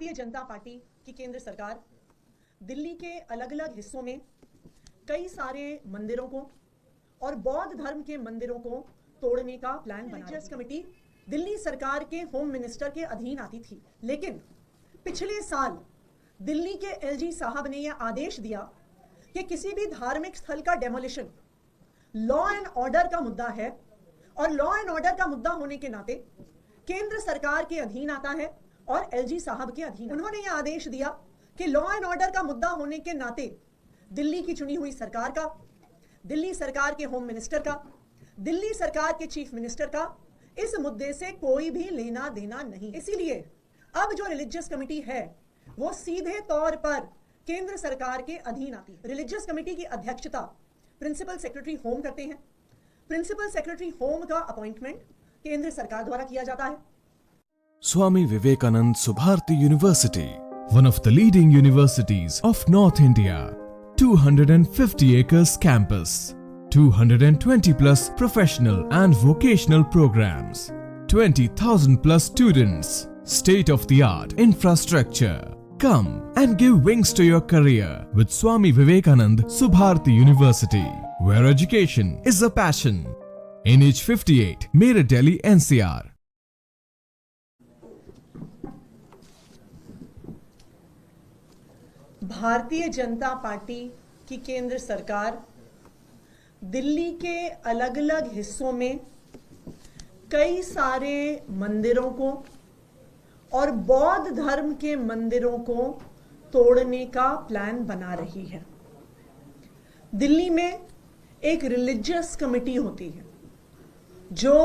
Bharatiya Janata party की केंद्र सरकार दिल्ली के अलग अलग हिस्सों में कई सारे मंदिरों को और बौद्ध धर्म के मंदिरों को तोड़ने का प्लान बना रही है। कमेटी दिल्ली सरकार के होम मिनिस्टर के अधीन आती थी, लेकिन पिछले साल दिल्ली के एलजी साहब ने यह आदेश दिया कि किसी भी धार्मिक स्थल का डेमोलिशन लॉ एंड ऑर्डर का मुद्दा है और लॉ एंड ऑर्डर का मुद्दा होने के नाते केंद्र सरकार के अधीन आता है और एलजी साहब के अधीन। उन्होंने यह आदेश दिया कि लॉ एंड ऑर्डर का मुद्दा होने के नाते दिल्ली की चुनी हुई सरकार का, दिल्ली सरकार के होम मिनिस्टर का, दिल्ली सरकार के चीफ मिनिस्टर का इस मुद्दे से कोई भी लेना देना नहीं। इसीलिए अब जो रिलीजियस कमेटी है वो सीधे तौर पर केंद्र सरकार के अधीन आती है। रिलीजियस कमेटी की अध्यक्षता प्रिंसिपल सेक्रेटरी होम करते हैं। प्रिंसिपल सेक्रेटरी होम का अपॉइंटमेंट केंद्र सरकार द्वारा किया जाता है। Swami Vivekanand Subharti University, one of the leading universities of North India. 250 acres campus, 220 plus professional and vocational programs, 20,000 plus students, state of the art infrastructure. Come and give wings to your career with Swami Vivekanand Subharti University, where education is a passion. NH 58, Meerut, Delhi, NCR. Bharatiya Janata party की केंद्र सरकार दिल्ली के अलग अलग हिस्सों में कई सारे मंदिरों को और बौद्ध धर्म के मंदिरों को तोड़ने का प्लान बना रही है। दिल्ली में एक रिलीजियस कमेटी होती है जो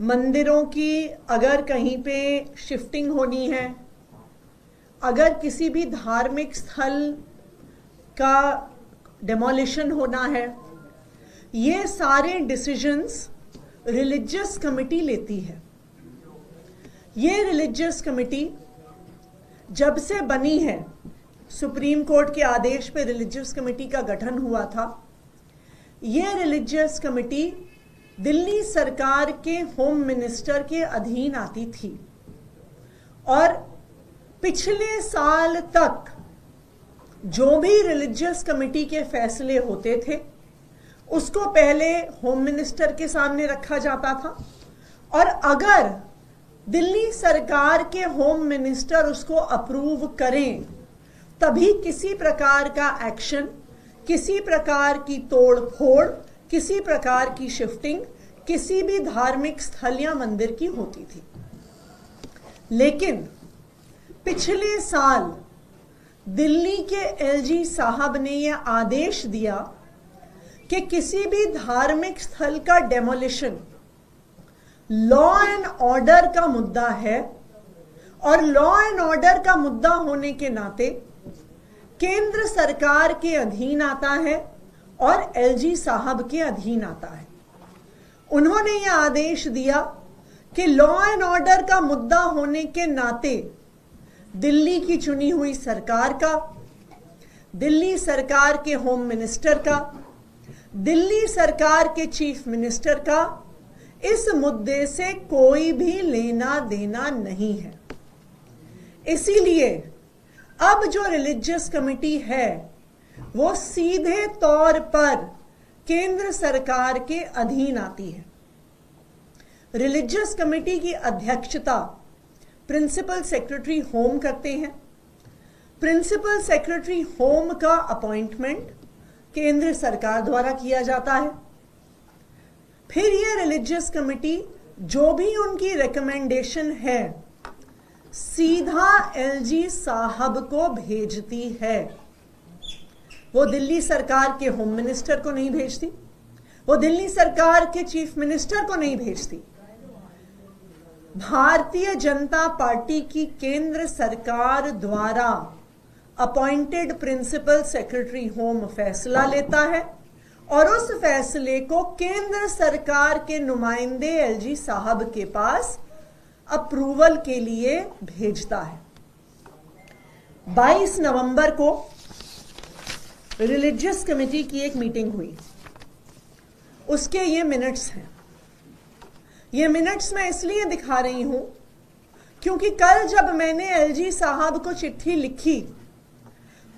मंदिरों की अगर कहीं पे शिफ्टिंग होनी है, अगर किसी भी धार्मिक स्थल का डेमोलिशन होना है, ये सारे डिसीजंस रिलीजियस कमेटी लेती है। ये रिलीजियस कमेटी जब से बनी है, सुप्रीम कोर्ट के आदेश पे रिलीजियस कमेटी का गठन हुआ था। ये रिलीजियस कमेटी दिल्ली सरकार के होम मिनिस्टर के अधीन आती थी और पिछले साल तक जो भी रिलीजियस कमेटी के फैसले होते थे उसको पहले होम मिनिस्टर के सामने रखा जाता था और अगर दिल्ली सरकार के होम मिनिस्टर उसको अप्रूव करें तभी किसी प्रकार का एक्शन, किसी प्रकार की तोड़ फोड़, किसी प्रकार की शिफ्टिंग किसी भी धार्मिक स्थल या मंदिर की होती थी। लेकिन पिछले साल दिल्ली के एलजी साहब ने यह आदेश दिया कि किसी भी धार्मिक स्थल का डेमोलिशन लॉ एंड ऑर्डर का मुद्दा है और लॉ एंड ऑर्डर का मुद्दा होने के नाते केंद्र सरकार के अधीन आता है और एलजी साहब के अधीन आता है। उन्होंने यह आदेश दिया कि लॉ एंड ऑर्डर का मुद्दा होने के नाते दिल्ली की चुनी हुई सरकार का, दिल्ली सरकार के होम मिनिस्टर का, दिल्ली सरकार के चीफ मिनिस्टर का इस मुद्दे से कोई भी लेना देना नहीं है। इसीलिए अब जो रिलीजियस कमेटी है वो सीधे तौर पर केंद्र सरकार के अधीन आती है। रिलीजियस कमेटी की अध्यक्षता प्रिंसिपल सेक्रेटरी होम करते हैं। प्रिंसिपल सेक्रेटरी होम का अपॉइंटमेंट केंद्र सरकार द्वारा किया जाता है। फिर ये रिलीजियस कमेटी जो भी उनकी रिकमेंडेशन है सीधा एलजी साहब को भेजती है। वो दिल्ली सरकार के होम मिनिस्टर को नहीं भेजती, वो दिल्ली सरकार के चीफ मिनिस्टर को नहीं भेजती। भारतीय जनता पार्टी की केंद्र सरकार द्वारा अपॉइंटेड प्रिंसिपल सेक्रेटरी होम फैसला लेता है और उस फैसले को केंद्र सरकार के नुमाइंदे एलजी साहब के पास अप्रूवल के लिए भेजता है। 22 नवंबर को रिलीजियस कमेटी की एक मीटिंग हुई, उसके ये मिनट्स हैं। ये मिनट्स मैं इसलिए दिखा रही हूं क्योंकि कल जब मैंने एलजी साहब को चिट्ठी लिखी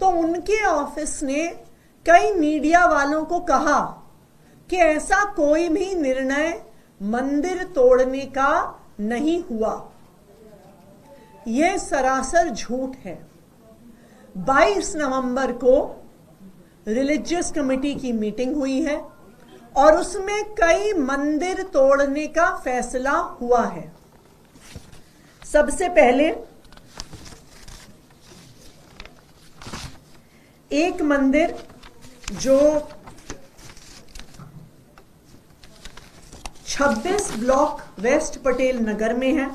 तो उनके ऑफिस ने कई मीडिया वालों को कहा कि ऐसा कोई भी निर्णय मंदिर तोड़ने का नहीं हुआ। यह सरासर झूठ है। 22 नवंबर को रिलीजियस कमेटी की मीटिंग हुई है और उसमें कई मंदिर तोड़ने का फैसला हुआ है। सबसे पहले एक मंदिर जो 26 ब्लॉक वेस्ट पटेल नगर में है,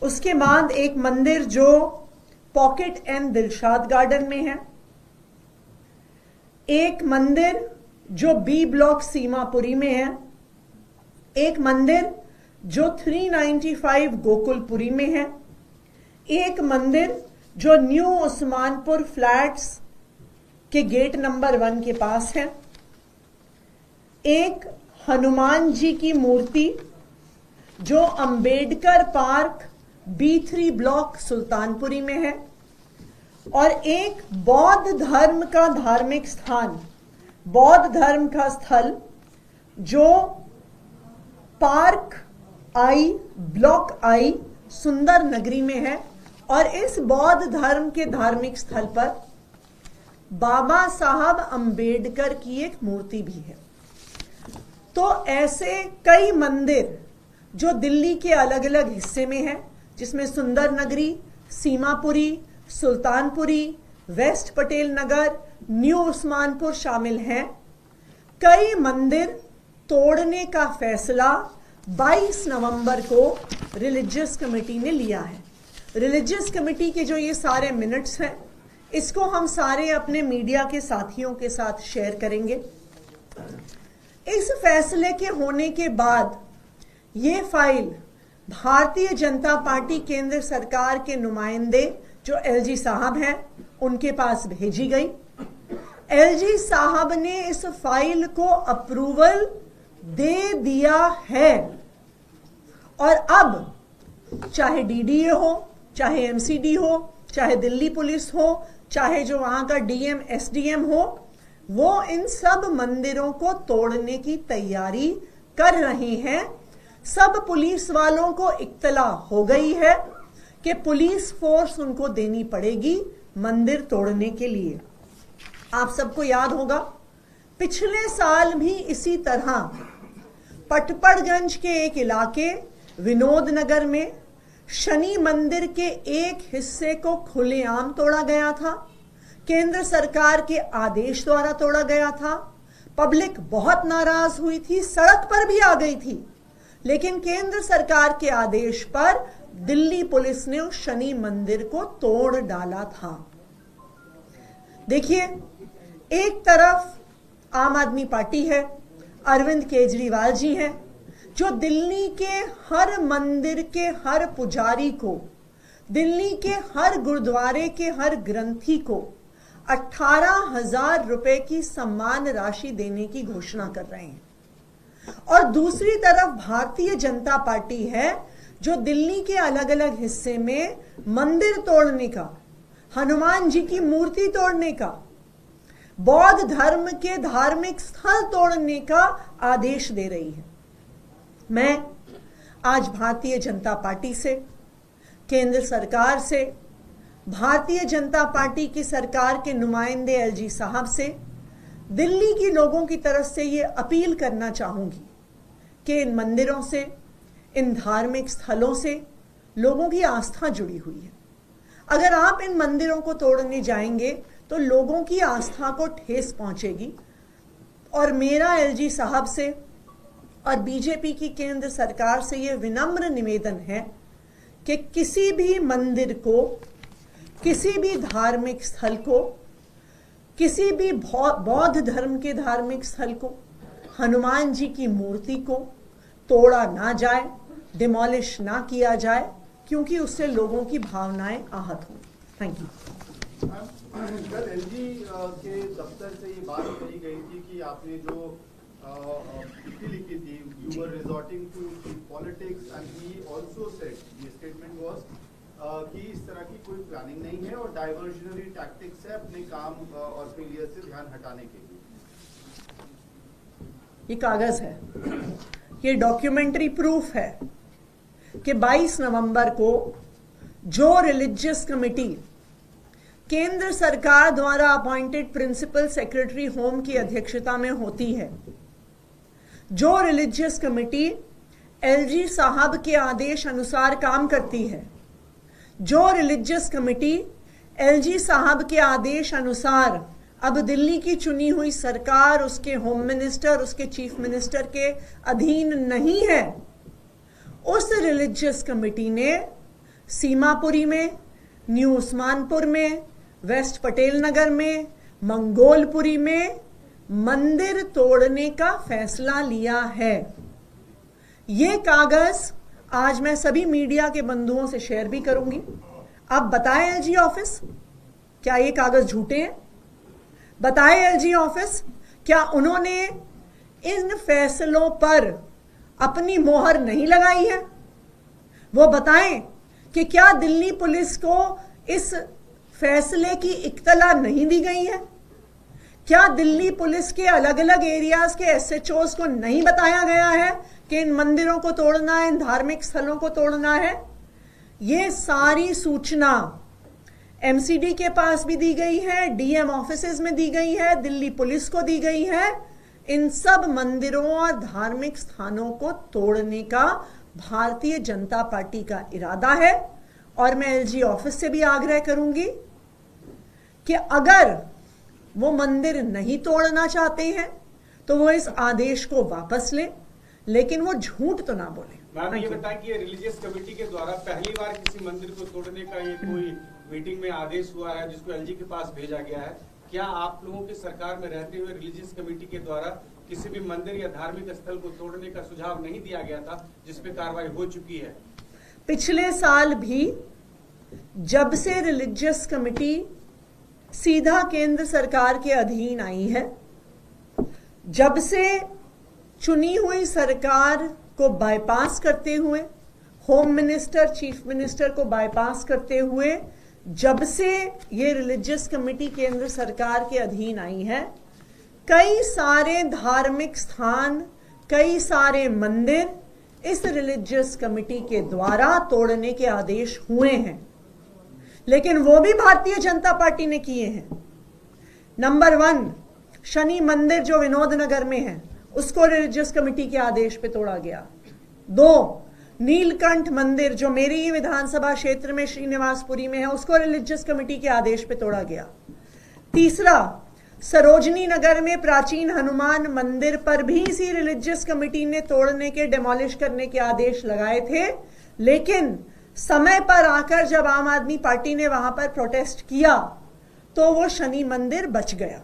उसके बाद एक मंदिर जो पॉकेट एंड दिलशाद गार्डन में है, एक मंदिर जो बी ब्लॉक सीमापुरी में है, एक मंदिर जो 395 गोकुलपुरी में है, एक मंदिर जो न्यू उस्मानपुर फ्लैट्स के गेट नंबर 1 के पास है, एक हनुमान जी की मूर्ति जो Ambedkar park B3 block Sultanpuri में है, और एक बौद्ध धर्म का धार्मिक स्थान, बौद्ध धर्म का स्थल जो पार्क आई ब्लॉक आई सुंदर नगरी में है। और इस बौद्ध धर्म के धार्मिक स्थल पर बाबा साहब अंबेडकर की एक मूर्ति भी है। तो ऐसे कई मंदिर जो दिल्ली के अलग अलग हिस्से में है, जिसमें सुंदर नगरी, सीमापुरी, सुल्तानपुरी, वेस्ट पटेल नगर, न्यू उस्मानपुर शामिल हैं, कई मंदिर तोड़ने का फैसला 22 नवंबर को रिलीजियस कमेटी ने लिया है। रिलीजियस कमेटी के जो ये सारे मिनट्स हैं, इसको हम सारे अपने मीडिया के साथियों के साथ शेयर करेंगे। इस फैसले के होने के बाद ये फाइल भारतीय जनता पार्टी केंद्र सरकार के नुमाइंदे जो एलजी साहब हैं उनके पास भेजी गई। एलजी साहब ने इस फाइल को अप्रूवल दे दिया है और अब चाहे डीडीए हो, चाहे एमसीडी हो, चाहे दिल्ली पुलिस हो, चाहे जो वहां का डीएम एसडीएम हो, वो इन सब मंदिरों को तोड़ने की तैयारी कर रहे हैं। सब पुलिस वालों को इत्तला हो गई है कि पुलिस फोर्स उनको देनी पड़ेगी मंदिर तोड़ने के लिए। आप सबको याद होगा पिछले साल भी इसी तरह पटपड़गंज के एक इलाके विनोद नगर में शनि मंदिर के एक हिस्से को खुलेआम तोड़ा गया था। केंद्र सरकार के आदेश द्वारा तोड़ा गया था। पब्लिक बहुत नाराज हुई थी, सड़क पर भी आ गई थी, लेकिन केंद्र सरकार के आदेश पर दिल्ली पुलिस ने उस शनि मंदिर को तोड़ डाला था। देखिए, एक तरफ आम आदमी पार्टी है, अरविंद केजरीवाल जी हैं, जो दिल्ली के हर मंदिर के हर पुजारी को, दिल्ली के हर गुरुद्वारे के हर ग्रंथी को 18,000 रुपए की सम्मान राशि देने की घोषणा कर रहे हैं। और दूसरी तरफ भारतीय जनता पार्टी है जो दिल्ली के अलग अलग हिस्से में मंदिर तोड़ने का, हनुमान जी की मूर्ति तोड़ने का, बौद्ध धर्म के धार्मिक स्थल तोड़ने का आदेश दे रही है। मैं आज भारतीय जनता पार्टी से, केंद्र सरकार से, भारतीय जनता पार्टी की सरकार के नुमाइंदे एलजी साहब से, दिल्ली के लोगों की तरफ से ये अपील करना चाहूंगी कि इन मंदिरों से, इन धार्मिक स्थलों से लोगों की आस्था जुड़ी हुई है। अगर आप इन मंदिरों को तोड़ने जाएंगे तो लोगों की आस्था को ठेस पहुंचेगी। और मेरा एलजी साहब से और बीजेपी की केंद्र सरकार से यह विनम्र निवेदन है कि किसी भी मंदिर को, किसी भी धार्मिक स्थल को, किसी भी बौद्ध धर्म के धार्मिक स्थल को, हनुमान जी की मूर्ति को तोड़ा ना जाए, डिमोलिश ना किया जाए, क्योंकि उससे लोगों की भावनाएं आहत हों। Thank you. कल एलजी के दफ्तर से ये बात कही गई थी कि आपने जो चिट्ठी लिखी थी, you were resorting to politics and he also said, the statement was कि इस तरह की कोई प्लानिंग नहीं है और डाइवर्जनरी टैक्टिक्स है अपने काम और फेलियर से ध्यान हटाने के लिए। ये कागज है, ये डॉक्यूमेंट्री प्रूफ है कि 22 नवंबर को जो रिलीजियस कमेटी केंद्र सरकार द्वारा अपॉइंटेड प्रिंसिपल सेक्रेटरी होम की अध्यक्षता में होती है, जो रिलीजियस कमेटी एलजी साहब के आदेश अनुसार काम करती है, जो रिलीजियस कमेटी एलजी साहब के आदेश अनुसार अब दिल्ली की चुनी हुई सरकार, उसके होम मिनिस्टर, उसके चीफ मिनिस्टर के अधीन नहीं है, उस रिलीजियस कमेटी ने सीमापुरी में, न्यू उस्मानपुर में, वेस्ट पटेल नगर में, मंगोलपुरी में मंदिर तोड़ने का फैसला लिया है। ये कागज आज मैं सभी मीडिया के बंधुओं से शेयर भी करूंगी। आप बताएं एलजी ऑफिस, क्या ये कागज झूठे हैं? बताएं एलजी ऑफिस, क्या उन्होंने इन फैसलों पर अपनी मोहर नहीं लगाई है? वो बताएं कि क्या दिल्ली पुलिस को इस फैसले की इत्तला नहीं दी गई है? क्या दिल्ली पुलिस के अलग अलग एरियाज के एसएचओज को नहीं बताया गया है कि इन मंदिरों को तोड़ना है, इन धार्मिक स्थलों को तोड़ना है? ये सारी सूचना एमसीडी के पास भी दी गई है, डीएम ऑफिसेज में दी गई है, दिल्ली पुलिस को दी गई है। इन सब मंदिरों और धार्मिक स्थानों को तोड़ने का भारतीय जनता पार्टी का इरादा है। और मैं एलजी ऑफिस से भी आग्रह करूंगी कि अगर वो मंदिर नहीं तोड़ना चाहते हैं तो वो इस आदेश को वापस लें, लेकिन वो झूठ तो ना बोले। मैम ये बताएं कि रिलीजियस कमेटी के द्वारा पहली बार किसी मंदिर को तोड़ने का ये कोई मीटिंग में आदेश हुआ है जिसको एलजी के पास भेजा गया है? क्या आप लोगों की सरकार में रहते हुए रिलीजियस कमेटी के द्वारा किसी भी मंदिर या धार्मिक स्थल को तोड़ने का सुझाव नहीं दिया गया था जिसपे कार्रवाई हो चुकी है? पिछले साल भी जब से रिलीजियस कमेटी सीधा केंद्र सरकार के अधीन आई है, जब से चुनी हुई सरकार को बाईपास करते हुए, होम मिनिस्टर, चीफ मिनिस्टर को बाईपास करते हुए जब से ये रिलीजियस कमेटी केंद्र सरकार के अधीन आई है, कई सारे धार्मिक स्थान, कई सारे मंदिर इस रिलीजियस कमेटी के द्वारा तोड़ने के आदेश हुए हैं, लेकिन वो भी भारतीय जनता पार्टी ने किए हैं। नंबर 1, शनि मंदिर जो विनोद नगर में है, उसको रिलीजियस कमेटी के आदेश पे तोड़ा गया। 2, नीलकंठ मंदिर जो मेरी ही विधानसभा क्षेत्र में श्रीनिवासपुरी में है, उसको रिलीजियस कमेटी के आदेश पे तोड़ा गया। 3, सरोजनी नगर में प्राचीन हनुमान मंदिर पर भी इसी रिलीजियस कमेटी ने तोड़ने के, डिमोलिश करने के आदेश लगाए थे, लेकिन समय पर आकर जब आम आदमी पार्टी ने वहां पर प्रोटेस्ट किया तो वो शनि मंदिर बच गया।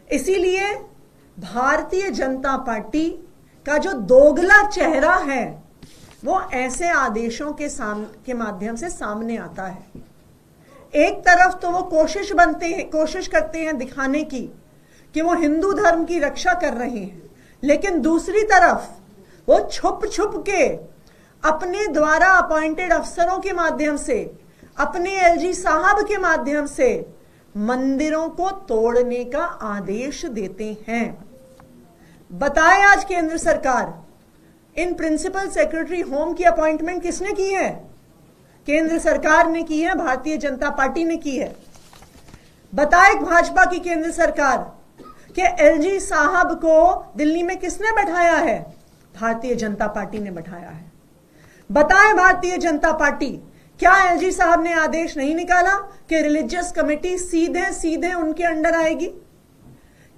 इसीलिए भारतीय जनता पार्टी का जो दोगला चेहरा है वो ऐसे आदेशों के माध्यम से सामने आता है। एक तरफ तो वो कोशिश करते हैं दिखाने की कि वो हिंदू धर्म की रक्षा कर रहे हैं, लेकिन दूसरी तरफ वो छुप छुप के अपने द्वारा अपॉइंटेड अफसरों के माध्यम से, अपने एलजी साहब के माध्यम से मंदिरों को तोड़ने का आदेश देते हैं। बताएं आज केंद्र सरकार, इन प्रिंसिपल सेक्रेटरी होम की अपॉइंटमेंट किसने की है? केंद्र सरकार ने की है, भारतीय जनता पार्टी ने की है। बताए भाजपा की केंद्र सरकार कि एलजी साहब को दिल्ली में किसने बैठाया है? भारतीय जनता पार्टी ने बैठाया है। बताएं भारतीय जनता पार्टी, क्या एलजी साहब ने आदेश नहीं निकाला कि रिलीजियस कमेटी सीधे सीधे उनके अंडर आएगी?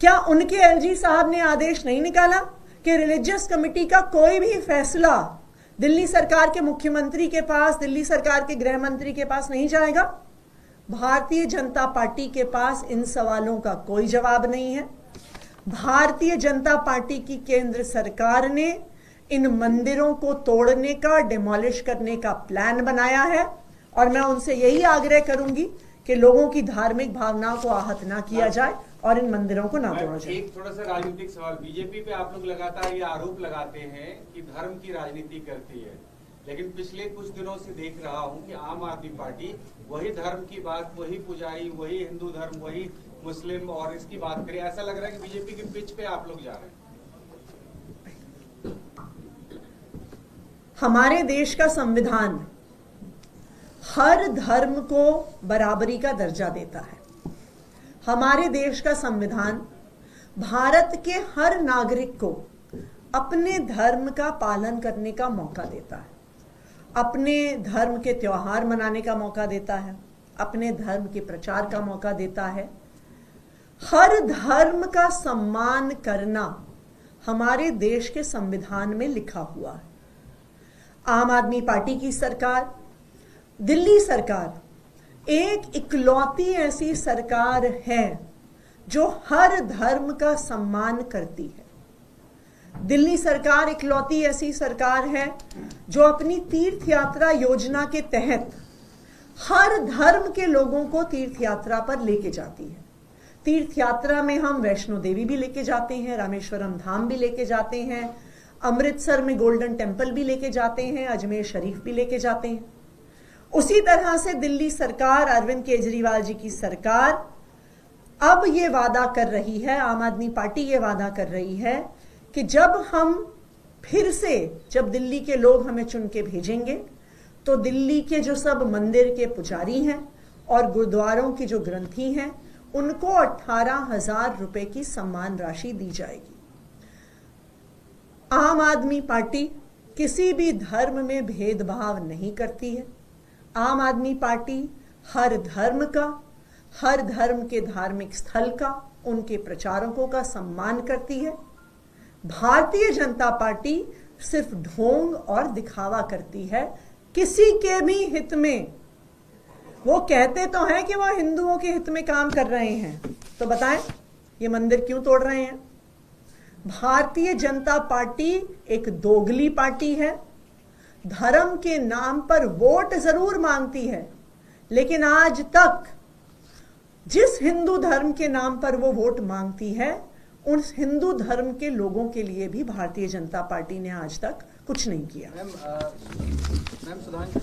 क्या उनके एलजी साहब ने आदेश नहीं निकाला कि रिलीजियस कमेटी का कोई भी फैसला दिल्ली सरकार के मुख्यमंत्री के पास, दिल्ली सरकार के गृह मंत्री के पास नहीं जाएगा? भारतीय जनता पार्टी के पास इन सवालों का कोई जवाब नहीं है। भारतीय जनता पार्टी की केंद्र सरकार ने इन मंदिरों को तोड़ने का, डिमोलिश करने का प्लान बनाया है, और मैं उनसे यही आग्रह करूंगी कि लोगों की धार्मिक भावनाओं को आहत ना किया जाए और इन मंदिरों को ना तोड़ा जाए। एक थोड़ा सा राजनीतिक सवाल, बीजेपी पे आप लोग लगातार ये आरोप लगाते हैं कि धर्म की राजनीति करती है, लेकिन पिछले कुछ दिनों से देख रहा हूं कि आम आदमी पार्टी वही धर्म की बात, वही पुजारी, वही हिंदू धर्म, वही मुस्लिम और इसकी बात करे। ऐसा लग रहा है कि बीजेपी के पिच पे आप लोग जा रहे हैं। हमारे देश का संविधान हर धर्म को बराबरी का दर्जा देता है। हमारे देश का संविधान भारत के हर नागरिक को अपने धर्म का पालन करने का मौका देता है, अपने धर्म के त्योहार मनाने का मौका देता है, अपने धर्म के प्रचार का मौका देता है। हर धर्म का सम्मान करना हमारे देश के संविधान में लिखा हुआ है। आम आदमी पार्टी की सरकार, दिल्ली सरकार एक इकलौती ऐसी सरकार है जो हर धर्म का सम्मान करती है। दिल्ली सरकार इकलौती ऐसी सरकार है जो अपनी तीर्थ यात्रा योजना के तहत हर धर्म के लोगों को तीर्थ यात्रा पर लेके जाती है। तीर्थ यात्रा में हम वैष्णो देवी भी लेके जाते हैं, रामेश्वरम धाम भी लेके जाते हैं, अमृतसर में गोल्डन टेम्पल भी लेके जाते हैं, अजमेर शरीफ भी लेके जाते हैं। उसी तरह से दिल्ली सरकार, अरविंद केजरीवाल जी की सरकार अब ये वादा कर रही है, आम आदमी पार्टी ये वादा कर रही है कि जब दिल्ली के लोग हमें चुन के भेजेंगे तो दिल्ली के जो सब मंदिर के पुजारी हैं और गुरुद्वारों की जो ग्रंथी हैं उनको 18,000 रुपए की सम्मान राशि दी जाएगी। आम आदमी पार्टी किसी भी धर्म में भेदभाव नहीं करती है। आम आदमी पार्टी हर धर्म का, हर धर्म के धार्मिक स्थल का, उनके प्रचारकों का सम्मान करती है। भारतीय जनता पार्टी सिर्फ ढोंग और दिखावा करती है किसी के भी हित में। वो कहते तो हैं कि वो हिंदुओं के हित में काम कर रहे हैं, तो बताएं ये मंदिर क्यों तोड़ रहे हैं? भारतीय जनता पार्टी एक दोगली पार्टी है। धर्म के नाम पर वोट जरूर मांगती है, लेकिन आज तक जिस हिंदू धर्म के नाम पर वो वोट मांगती है उस हिंदू धर्म के लोगों के लिए भी भारतीय जनता पार्टी ने आज तक कुछ नहीं किया। मैम सुधांशु